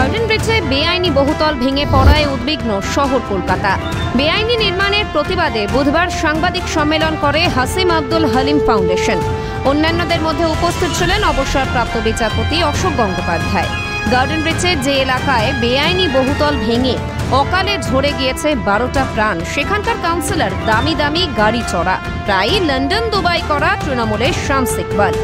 Garden ব্রিজে বেআইনি বহুতল ভেঙে পড়ায় উদ্বিগ্ন শহর কলকাতা। বেআইনি নির্মাণের প্রতিবাদে বুধবার সাংবাদিক সম্মেলন করে হাসিম আব্দুল হালিম ফাউন্ডেশন। অন্যান্যদের মধ্যে উপস্থিত ছিলেন অবসরপ্রাপ্ত বিচারপতি অশোক গঙ্গোপাধ্যায়। গার্ডেন ব্রিজের যে এলাকায় বেআইনি বহুতল ভেঙে অকালে ঝরে গিয়েছে 12টা প্রাণ, সেখানকার কাউন্সিলর দামি দামি গাড়ি চড়া, প্রায় লন্ডন দুবাই করা তৃণমূলের শামস ইকবাল।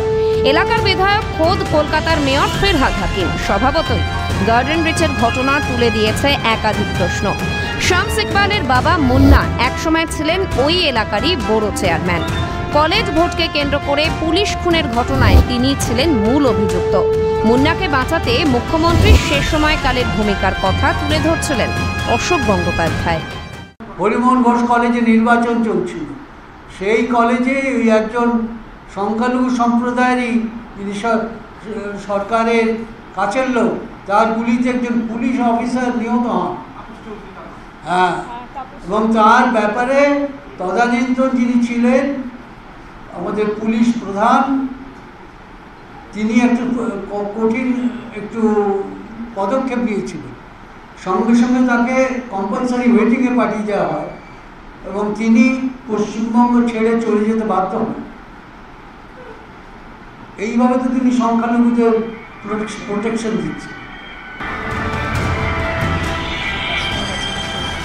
এলাকার বিধায়ক খোদ কলকাতার মেয়র ফিরহাদ হাকিম স্বভাবতই গার্ডেন ব্রিজের ঘটনা তুলে দিয়েছে একাধিক প্রশ্ন। শামস ইকবালের বাবা মুন্না একসময় ছিলেন ওই এলাকারই বড় চেয়ারম্যান। কলেজ ভোটকে কেন্দ্র করে পুলিশ খুনের ঘটনায় তিনি ছিলেন মূল অভিযুক্ত। মুন্নাকে বাঁচাতে মুখ্যমন্ত্রীর সে সময়কালের ভূমিকার কথা তুলে ধরছিলেন অশোক গঙ্গোপাধ্যায়। হরিমোহন ঘোষ কলেজে নির্বাচন চলছিল, সেই কলেজে ওই একজন সংখ্যালঘু সম্প্রদায়েরই যিনি সরকারের কাছের লোক, তার গুলিতে একজন পুলিশ অফিসার নিহত হন। হ্যাঁ, এবং তার ব্যাপারে তদানীন্তন যিনি ছিলেন আমাদের পুলিশ প্রধান, তিনি কঠিন একটু পদক্ষেপ নিয়েছিলেন। সঙ্গে সঙ্গে তাকে কম্পালসারি ওয়েটিংয়ে পাঠিয়ে দেওয়া হয় এবং তিনি পশ্চিমবঙ্গ ছেড়ে চলে যেতে বাধ্য হন। এইভাবে তো তিনি সংখ্যালঘুদের প্রোটেকশন দিচ্ছেন।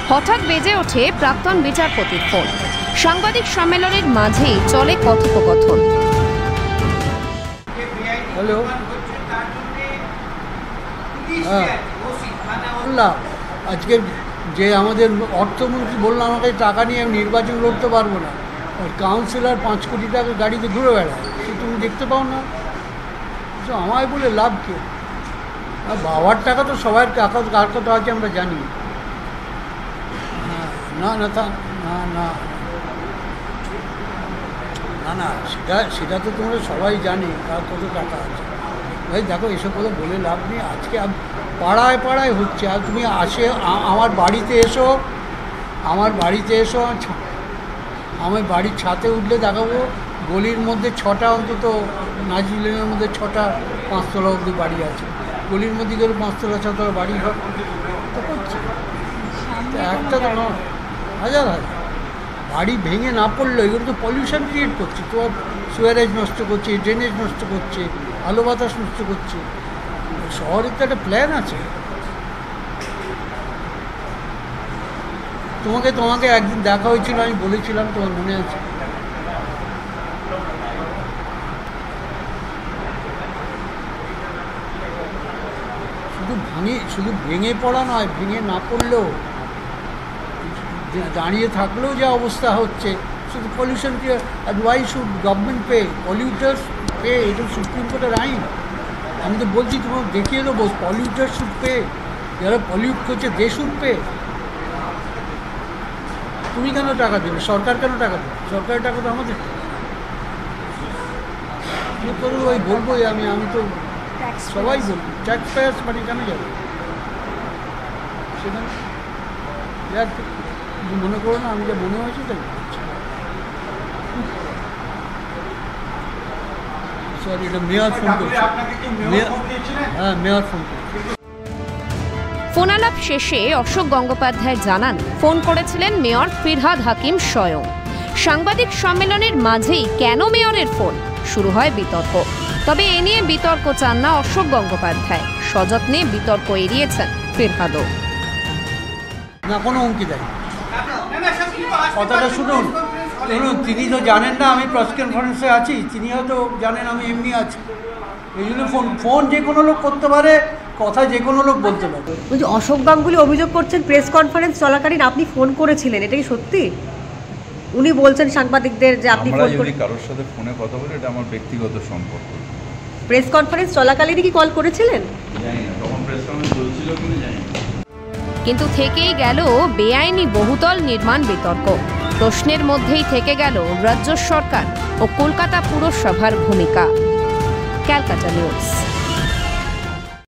হঠাৎ বেজে ওঠে প্রাক্তন বিচারপতির ফোন। সাংবাদিক সম্মেলনের মাঝেই চলে কথোপকথন। হ্যালো, আজকে যে আমাদের অর্থমন্ত্রী বললো আমাকে টাকা নিয়ে আমি নির্বাচন লড়তে পারবো না, আর কাউন্সিলর 5 কোটি টাকা গাড়িতে ঘুরে বেড়ায়, সে তুমি দেখতে পাও না? আমায় বলে লাভ কে? আর বাবার টাকা তো সবার টাকা, কার কত আছে আমরা জানি। না না তা না না না না সেটা তো তোমরা সবাই জানি কার কত টাকা আছে। ভাই দেখো, এসব কথা বলে লাভ নেই। আজকে পাড়ায় পাড়ায় হচ্ছে, আর তুমি আমার বাড়িতে এসো, আমার বাড়ির ছাদে উঠলে দেখাবো গলির মধ্যে 6টা অন্তত নাজিলের মধ্যে 6টা 5 তলা অবধি বাড়ি আছে। গলির মধ্যে গেলে 5 তলা 6 তলা বাড়ি ঘর তো করছে, একটা তো নয়, হাজার হাজার বাড়ি ভেঙে না পড়লো। এগুলো তো পলিউশন ক্রিয়েট করছে, তোমার সুয়ারেজ নষ্ট করছে, ড্রেনেজ নষ্ট করছে, আলো বাতাস নষ্ট করছে। শহরের তো একটা প্ল্যান আছে। তোমাকে একদিন দেখা হয়েছিল, আমি বলেছিলাম, তোমার মনে আছে? শুধু ভেঙে পড়া নয়, ভেঙে না পড়লেও দাঁড়িয়ে থাকলেও যা অবস্থা হচ্ছে, শুধু পলিউশন কি? আর why should government pay? Polluters pay, এটা সুপ্রিম কোর্টের আইন। আমি তো বলছি, তোমাকে দেখিয়ে দেবো, পলিউটার শুড পে, যারা পলিউট করছে দে শুড পে। তুমি কেন টাকা দেবে? সরকার কেন টাকা দেবে? সরকারের টাকা তো আমাদের। ওই বলবোই আমি তো সবাই বলবো, ট্যাক্স পেয়ার্স মানে কেন যাবে সেখানে? মনে করো না, আমি যা মনে হয়েছে তাই। সরি, এটা মেয়র ফোন করছে। হ্যাঁ, মেয়র ফোন করছে। ফোনালাপ শেষে অশোক গঙ্গোপাধ্যায় জানান, ফোন করেছিলেন মেয়র ফিরহাদ হাকিম স্বয়ং। সাংবাদিক সম্মেলনের মাঝেই কেন মেয়রের ফোন? শুরু হয় বিতর্ক। তবে এ নিয়ে বিতর্ক চান না অশোক গঙ্গোপাধ্যায়, সযত্নে বিতর্ক এড়িয়েছেন ফিরহাদও। না, কোনো হুমকি দেয়। কথাটা শুনুন, তিনি তো জানেন না আমি প্রেস কনফারেন্সে আছি, তিনি হয়তো জানেন আমি এমনি আছি। এই জন্য ফোন যে কোনো লোক করতে পারে, কথা যে কোনো লোক বলতে পারে। বলছি, অশোক গাঙ্গুলি অভিযোগ করছেন প্রেস কনফারেন্স চলাকালীন আপনি ফোন করেছিলেন, এটা কি সত্যি? উনি বলছেন সাংবাদিকদের যে আপনি ফোন করে কারোর সাথে ফোনে কথা বলে, এটা আমার ব্যক্তিগত সম্পর্ক। প্রেস কনফারেন্স চলাকালীনই কি কল করেছিলেন? জানি না, তখন প্রেস কনফারেন্স চলছিল কিনা জানি না। কিন্তু থেকেই গেল বেআইনি বহুতল নির্মাণ বিতর্ক। প্রশ্নের মধ্যেই থেকে গেল রাজ্য সরকার ও কলকাতা পুরসভার ভূমিকা। ক্যালকাটা নিউজ।